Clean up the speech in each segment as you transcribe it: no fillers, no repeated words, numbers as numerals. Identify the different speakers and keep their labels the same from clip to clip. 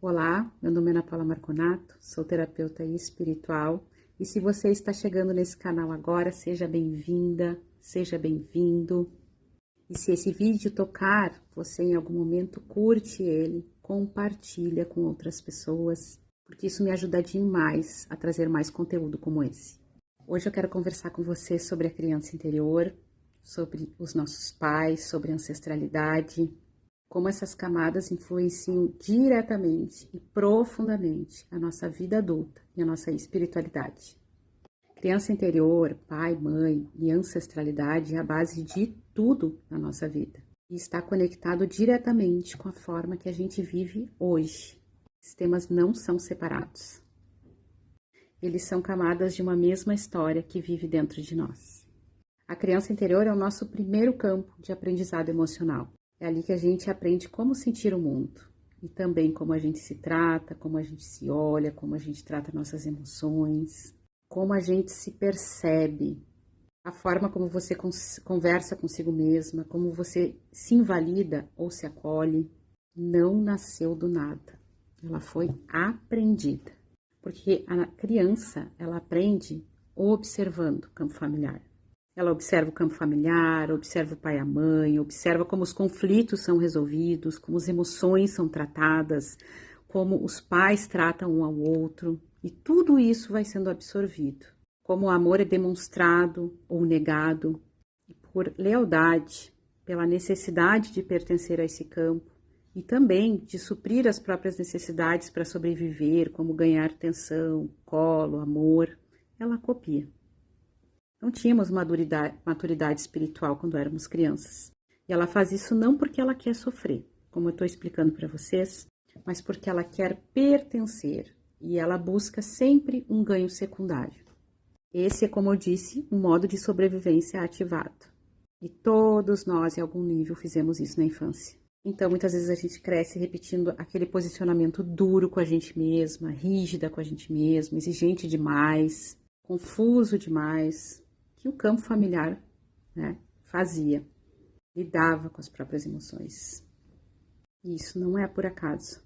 Speaker 1: Olá, meu nome é Ana Paula Marconato, sou terapeuta espiritual e se você está chegando nesse canal agora, seja bem-vinda, seja bem-vindo. E se esse vídeo tocar, você em algum momento curte ele, compartilha com outras pessoas, porque isso me ajuda demais a trazer mais conteúdo como esse. Hoje eu quero conversar com você sobre a criança interior, sobre os nossos pais, sobre ancestralidade, como essas camadas influenciam diretamente e profundamente a nossa vida adulta e a nossa espiritualidade. Criança interior, pai, mãe e ancestralidade é a base de tudo na nossa vida e está conectado diretamente com a forma que a gente vive hoje. Esses temas não são separados. Eles são camadas de uma mesma história que vive dentro de nós. A criança interior é o nosso primeiro campo de aprendizado emocional. É ali que a gente aprende como sentir o mundo e também como a gente se trata, como a gente se olha, como a gente trata nossas emoções, como a gente se percebe, a forma como você conversa consigo mesma, como você se invalida ou se acolhe, não nasceu do nada. Ela foi aprendida, porque a criança, ela aprende observando o campo familiar. Ela observa o campo familiar, observa o pai e a mãe, observa como os conflitos são resolvidos, como as emoções são tratadas, como os pais tratam um ao outro, e tudo isso vai sendo absorvido. Como o amor é demonstrado ou negado, e por lealdade, pela necessidade de pertencer a esse campo, e também de suprir as próprias necessidades para sobreviver, como ganhar atenção, colo, amor, ela copia. Não tínhamos maturidade espiritual quando éramos crianças. E ela faz isso não porque ela quer sofrer, como eu estou explicando para vocês, mas porque ela quer pertencer e ela busca sempre um ganho secundário. Esse é, como eu disse, um modo de sobrevivência ativado. E todos nós, em algum nível, fizemos isso na infância. Então, muitas vezes a gente cresce repetindo aquele posicionamento duro com a gente mesma, rígida com a gente mesma, exigente demais, confuso demais, que o campo familiar, né, fazia, lidava com as próprias emoções. E isso não é por acaso.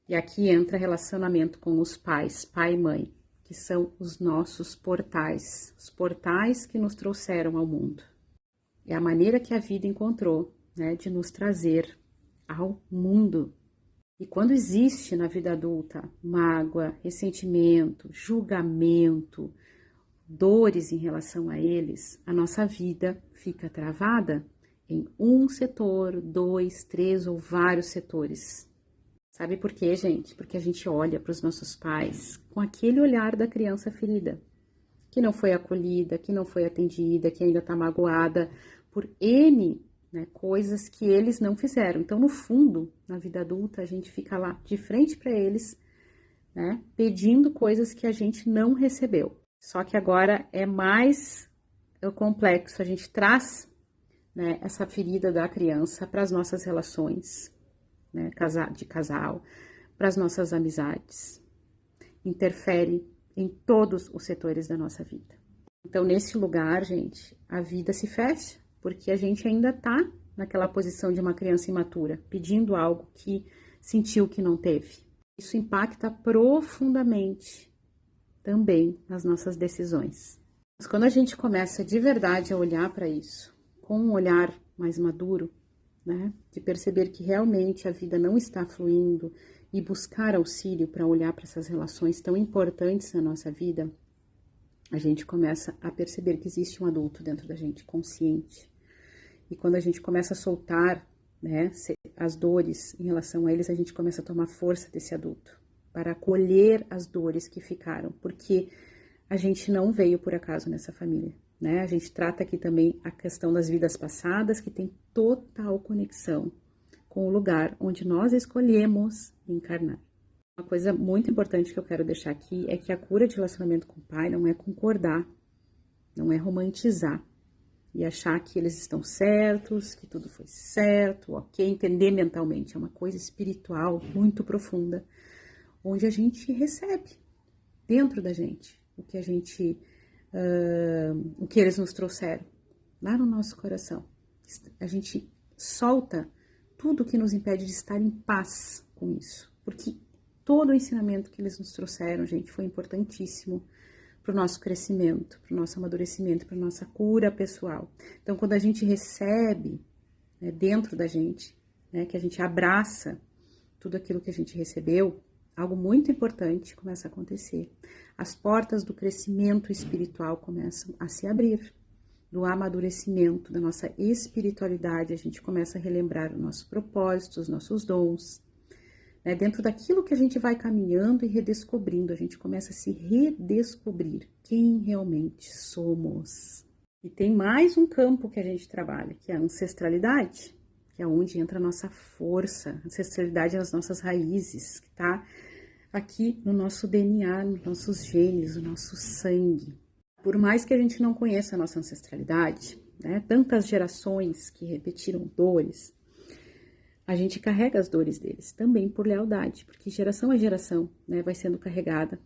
Speaker 1: E aqui entra relacionamento com os pais, pai e mãe, que são os nossos portais, os portais que nos trouxeram ao mundo. É a maneira que a vida encontrou, né, de nos trazer ao mundo. E quando existe na vida adulta mágoa, ressentimento, julgamento, dores em relação a eles, a nossa vida fica travada em um setor, 2, 3 ou vários setores. Sabe por quê, gente? Porque a gente olha para os nossos pais com aquele olhar da criança ferida, que não foi acolhida, que não foi atendida, que ainda está magoada por N, né, coisas que eles não fizeram. Então, no fundo, na vida adulta, a gente fica lá de frente para eles, né, pedindo coisas que a gente não recebeu. Só que agora é mais complexo, a gente traz, né, essa ferida da criança para as nossas relações, né, de casal, para as nossas amizades, interfere em todos os setores da nossa vida. Então, nesse lugar, gente, a vida se fecha, porque a gente ainda está naquela posição de uma criança imatura, pedindo algo que sentiu que não teve. Isso impacta profundamente também nas nossas decisões. Mas quando a gente começa de verdade a olhar para isso, com um olhar mais maduro, né, de perceber que realmente a vida não está fluindo e buscar auxílio para olhar para essas relações tão importantes na nossa vida, a gente começa a perceber que existe um adulto dentro da gente, consciente. E quando a gente começa a soltar, né, as dores em relação a eles, a gente começa a tomar força desse adulto para acolher as dores que ficaram, porque a gente não veio por acaso nessa família, né? A gente trata aqui também a questão das vidas passadas, que tem total conexão com o lugar onde nós escolhemos encarnar. Uma coisa muito importante que eu quero deixar aqui é que a cura de relacionamento com o pai não é concordar, não é romantizar e achar que eles estão certos, que tudo foi certo, ok, entender mentalmente. É uma coisa espiritual muito profunda, onde a gente recebe dentro da gente o que o que eles nos trouxeram, lá no nosso coração. A gente solta tudo que nos impede de estar em paz com isso, porque todo o ensinamento que eles nos trouxeram, gente, foi importantíssimo para o nosso crescimento, para o nosso amadurecimento, para a nossa cura pessoal. Então, quando a gente recebe, né, dentro da gente, né, que a gente abraça tudo aquilo que a gente recebeu, algo muito importante começa a acontecer. As portas do crescimento espiritual começam a se abrir, do amadurecimento, da nossa espiritualidade, a gente começa a relembrar os nossos propósitos, os nossos dons. Né? Dentro daquilo que a gente vai caminhando e redescobrindo, a gente começa a se redescobrir quem realmente somos. E tem mais um campo que a gente trabalha, que é a ancestralidade, que é onde entra a nossa força, ancestralidade nas nossas raízes, que está aqui no nosso DNA, nos nossos genes, no nosso sangue. Por mais que a gente não conheça a nossa ancestralidade, né, tantas gerações que repetiram dores, a gente carrega as dores deles, também por lealdade, porque geração a geração, né, vai sendo carregada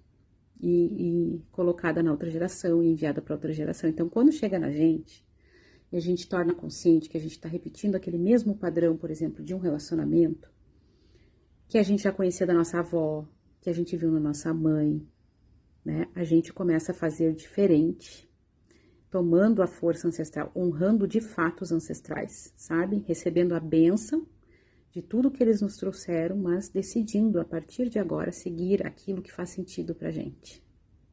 Speaker 1: e colocada na outra geração e enviada para outra geração. Então, quando chega na gente, e a gente torna consciente que a gente está repetindo aquele mesmo padrão, por exemplo, de um relacionamento, que a gente já conhecia da nossa avó, que a gente viu na nossa mãe, né? A gente começa a fazer diferente, tomando a força ancestral, honrando de fato os ancestrais, sabe? Recebendo a bênção de tudo que eles nos trouxeram, mas decidindo a partir de agora seguir aquilo que faz sentido pra gente.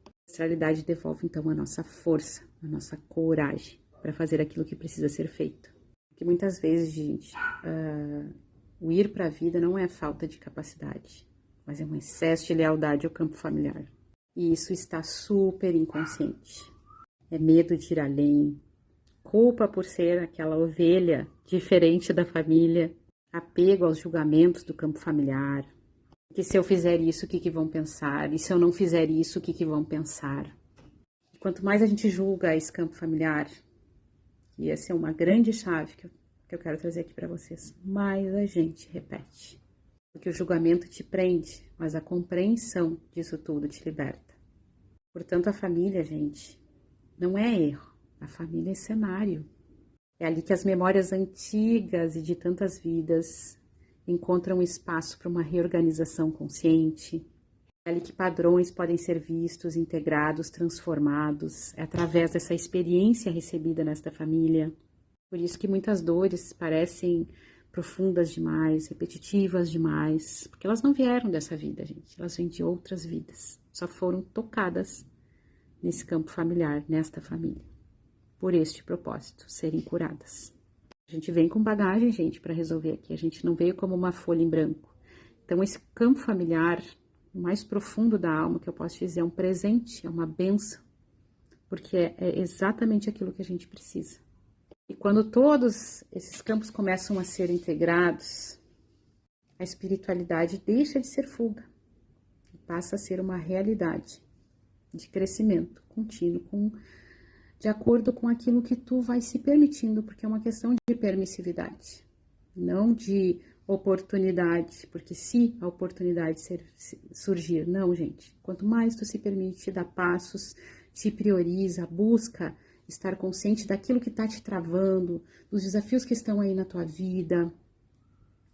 Speaker 1: A ancestralidade devolve então a nossa força, a nossa coragem para fazer aquilo que precisa ser feito. Porque muitas vezes, gente, o ir para a vida não é falta de capacidade, mas é um excesso de lealdade ao campo familiar. E isso está super inconsciente. É medo de ir além, culpa por ser aquela ovelha diferente da família, apego aos julgamentos do campo familiar. Que se eu fizer isso, o que vão pensar? E se eu não fizer isso, o que vão pensar? E quanto mais a gente julga esse campo familiar, e essa é uma grande chave que eu quero trazer aqui para vocês, mais a gente repete. Porque o julgamento te prende, mas a compreensão disso tudo te liberta. Portanto, a família, gente, não é erro. A família é cenário. É ali que as memórias antigas e de tantas vidas encontram espaço para uma reorganização consciente. É ali que padrões podem ser vistos, integrados, transformados. É através dessa experiência recebida nesta família. Por isso que muitas dores parecem profundas demais, repetitivas demais, porque elas não vieram dessa vida, gente. Elas vêm de outras vidas. Só foram tocadas nesse campo familiar, nesta família, por este propósito, serem curadas. A gente vem com bagagem, gente, para resolver aqui. A gente não veio como uma folha em branco. Então, esse campo familiar, o mais profundo da alma, que eu posso dizer, é um presente, é uma bênção, porque é exatamente aquilo que a gente precisa. E quando todos esses campos começam a ser integrados, a espiritualidade deixa de ser fuga e passa a ser uma realidade de crescimento contínuo, de acordo com aquilo que tu vai se permitindo, porque é uma questão de permissividade, não de oportunidade, porque se a oportunidade surgir, não, gente, quanto mais tu se permite dar passos, te prioriza, busca estar consciente daquilo que tá te travando, dos desafios que estão aí na tua vida,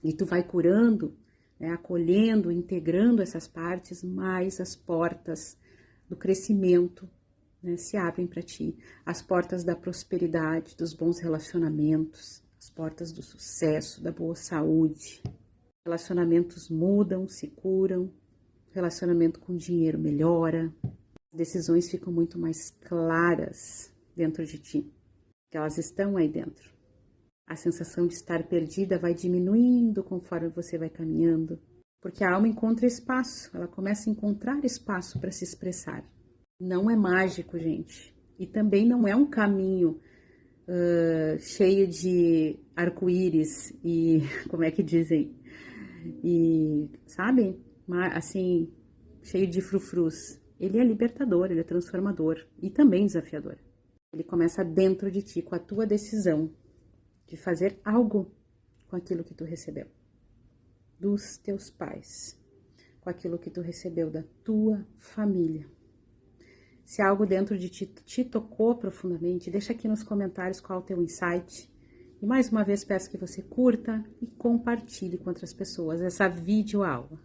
Speaker 1: e tu vai curando, né, acolhendo, integrando essas partes, mais as portas do crescimento, né, se abrem para ti, as portas da prosperidade, dos bons relacionamentos, as portas do sucesso, da boa saúde. Relacionamentos mudam, se curam, relacionamento com dinheiro melhora, decisões ficam muito mais claras dentro de ti, que elas estão aí dentro. A sensação de estar perdida vai diminuindo conforme você vai caminhando, porque a alma encontra espaço, ela começa a encontrar espaço para se expressar. Não é mágico, gente, e também não é um caminho cheio de arco-íris e, como é que dizem, e, sabe, assim, cheio de frufrus. Ele é libertador, ele é transformador e também desafiador. Ele começa dentro de ti, com a tua decisão de fazer algo com aquilo que tu recebeu dos teus pais, com aquilo que tu recebeu da tua família. Se algo dentro de ti te tocou profundamente, deixa aqui nos comentários qual é o teu insight. E mais uma vez peço que você curta e compartilhe com outras pessoas essa videoaula.